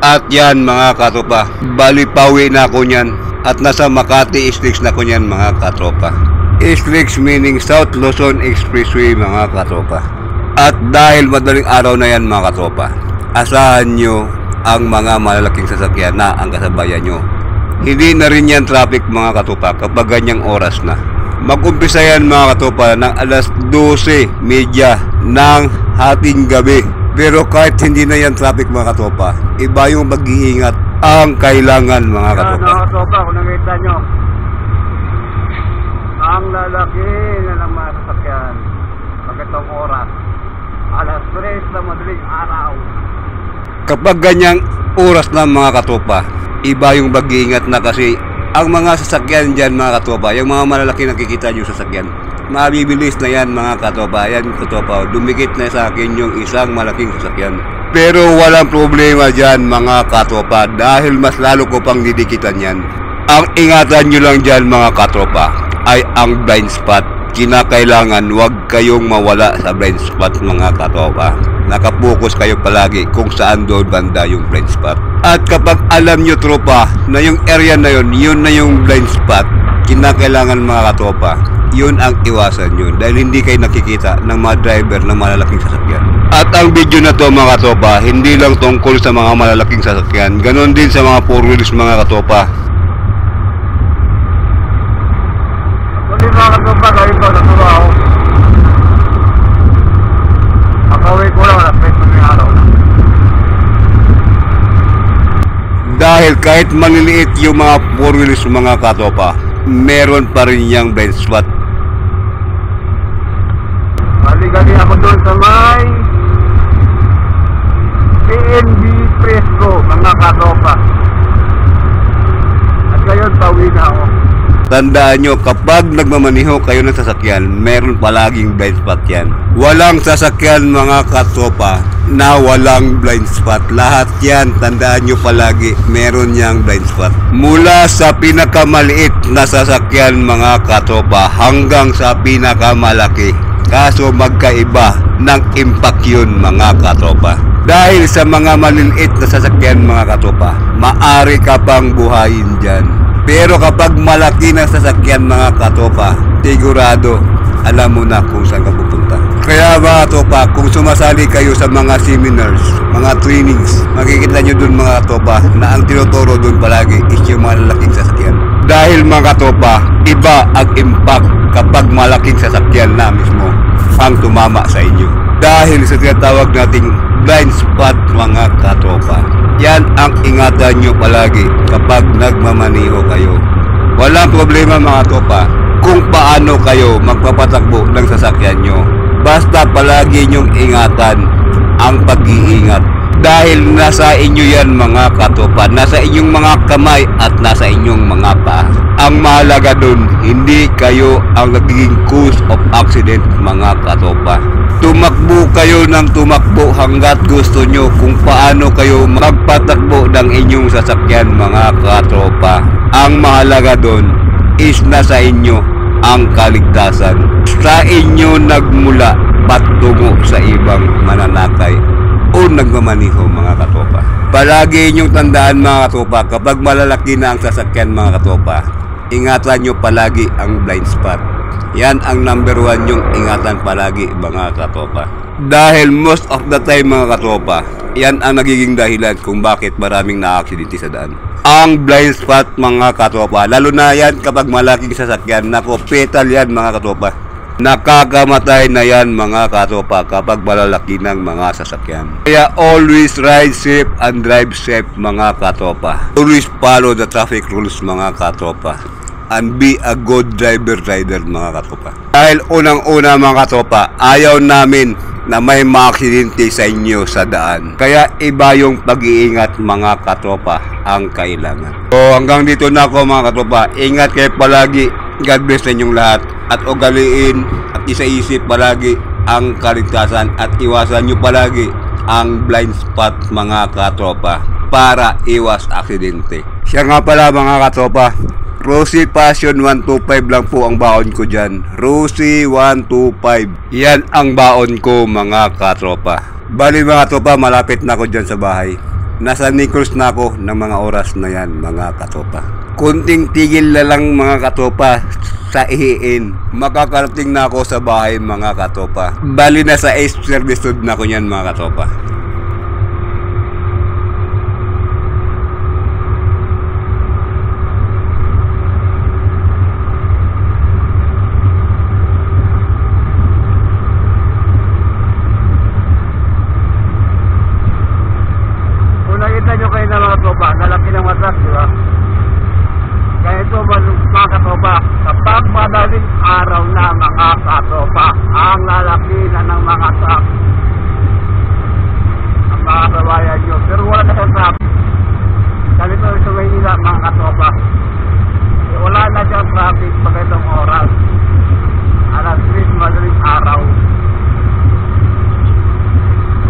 At yan mga katropa, bali pauwi na ako niyan. At nasa Makati Slicks na ko niyan mga katropa. Slicks meaning South Luzon Expressway mga katropa. At dahil madaling araw na yan mga katropa, asahan nyo ang mga malalaking sasakyan na ang kasabayan nyo. Hindi na rin yan traffic mga katropa kapag ganyang oras na. Mag-umpisa yan mga katropa ng alas 12:30 ng hating gabi. Pero kahit hindi na yan traffic mga katropa, iba yung mag-iingat ang kailangan mga katropa. Mga katropa, kung nakita nyo, ang lalaki na ng mga sasakyan pagkatong oras, alas 3 na madaling araw. Kapag ganyang oras na mga katropa, iba yung mag-iingat na kasi ang mga sasakyan dyan mga katropa, yung mga malalaki nakikita nyo sasakyan, mabibilis na yan mga katropa. Yan katropa, dumikit na sa akin yung isang malaking sasakyan. Pero walang problema dyan mga katropa dahil mas lalo ko pang didikitan yan. Ang ingatan nyo lang dyan mga katropa ay ang blind spot. Kinakailangan wag kayong mawala sa blind spot mga katropa. Nakapokus kayo palagi kung saan doon banda yung blind spot. At kapag alam nyo tropa na yung area na yun na yung blind spot, kinakailangan mga katropa, yun ang iwasan nyo dahil hindi kayo nakikita ng mga driver ng malalaking sasakyan. At ang video na to mga katropa, hindi lang tungkol sa mga malalaking sasakyan, ganon din sa mga 4 wheels mga katropa. Actually mga katropa, gawin ko na trabaho. Akawin ko lang, alas 3 na araw na. Dahil kahit maliliit yung mga 4 wheels mga katropa, meron pa rin yung blind spot. Bali ako doon sa may PNB Fresco mga katropa. At ngayon pauwi na ako. Tandaan nyo, kapag nagmamaniho kayo ng sasakyan, meron palaging blind spot yan. Walang sasakyan mga katropa na walang blind spot. Lahat yan, tandaan nyo palagi, meron yang blind spot. Mula sa pinakamaliit na sasakyan mga katropa hanggang sa pinakamalaki. Kaso magkaiba ng impact yun mga katropa. Dahil sa mga maliliit na sasakyan mga katropa, maari ka pang buhayin dyan. Pero kapag malaki na sasakyan mga katropa, sigurado alam mo na kung saan ka pupunta. Kaya mga katropa, kung sumasali kayo sa mga seminars, mga trainings, makikita nyo dun mga katropa na ang tinuturo dun palagi is yung malalaking sasakyan. Dahil mga katropa, iba ang impact kapag malaking sasakyan na mismo ang tumama sa inyo. Dahil sa tinatawag nating blind spot mga katropa. Yan ang ingatan nyo palagi kapag nagmamaniho kayo. Walang problema mga tropa kung paano kayo magpapatakbo ng sasakyan nyo. Basta palagi nyong ingatan ang pag-iingat. Dahil nasa inyo yan mga katropa, nasa inyong mga kamay at nasa inyong mga paa. Ang mahalaga dun, hindi kayo ang nagiging cause of accident mga katropa. Tumakbo kayo ng tumakbo hanggat gusto nyo kung paano kayo magpatakbo ng inyong sasakyan mga katropa. Ang mahalaga dun is nasa inyo ang kaligtasan. Sa inyo nagmula patungo sa ibang mananakay o nagmamaniho mga katropa. Palagi inyong tandaan mga katropa, kapag malalaki na ang sasakyan mga katropa, ingatan nyo palagi ang blind spot. Yan ang number 1 yung ingatan palagi mga katropa. Dahil most of the time mga katropa, yan ang nagiging dahilan kung bakit maraming na-aksidente sa daan. Ang blind spot mga katropa, lalo na yan kapag malaking sasakyan, nako petal yan mga katropa. Nakakamatay na yan mga katropa kapag malalaki ng mga sasakyan. Kaya always ride safe and drive safe mga katropa. Always follow the traffic rules mga katropa. And be a good driver-rider mga katropa. Dahil unang-una mga katropa, ayaw namin na may maaksidente sa inyo sa daan. Kaya iba yung pag-iingat mga katropa ang kailangan. So hanggang dito na ako mga katropa. Ingat kayo palagi. God bless sa inyong lahat. At ugaliin at isaisip palagi ang kaligtasan at iwasan nyo palagi ang blind spot mga katropa para iwas aksidente. Siya nga pala mga katropa, Rosie Passion 125 lang po ang baon ko dyan. Rosie 125. Yan ang baon ko mga katropa. Bali mga katropa, malapit na ako dyan sa bahay. Nasa Negros na ako ng mga oras na yan, mga katropa. Kunting tigil na lang, mga katropa, sa ihiin. Makakarating na ako sa bahay, mga katropa. Bali na sa East Service na ako yan, mga katropa. Nakita nyo kayo na mga tropa, lalaki ng matras, di ba? Kaya ito mga katropa, kapag madaling araw na mga katropa, ang lalaki na ng mga truck, ang mga kabayan nyo. Pero wala na sa traffic. Ganito sa Maynila mga katropa. Wala na dyan traffic pag itong oras. Alas 3 madaling araw.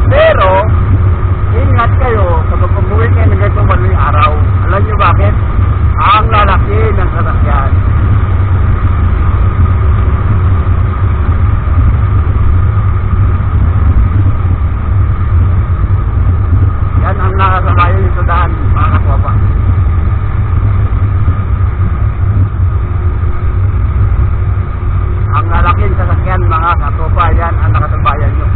Pero, ingat kayo kapag umuwi kayo ng ganitong madaling araw. Alam niyo bakit? Ang lalaki ng sasakyan. Yan ang nakasamayan nito daan, mga katropa. Ang lalaking sasakyan, mga katropa, yan ang nakasabayan nyo.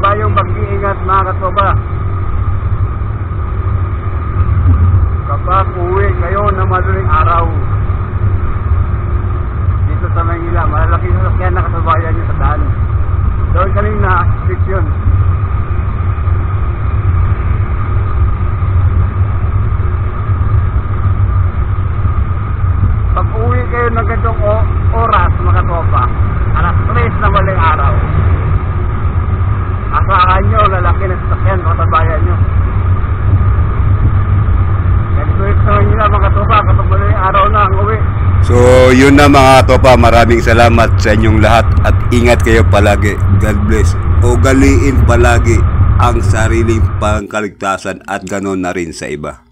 Iba yung pag-iingat, mga katropa. Kapag uwi kayo na madaling araw dito sa Maynila, malalaki sa sasakyan na kasabayan nyo sa daan. Doon kanina, fiction. Pag uwi kayo ng ganitong oras, mga katropa, alas 3 na madaling araw, asahan nyo, lalaki na sasakyan, katabayan nyo. Ganito ito sa Manila, mga tropa, kapag madaling araw na ang uwi. So, yun na mga tropa. Maraming salamat sa inyong lahat at ingat kayo palagi. God bless. Ugaliin palagi ang sariling pangkaligtasan at ganon na rin sa iba.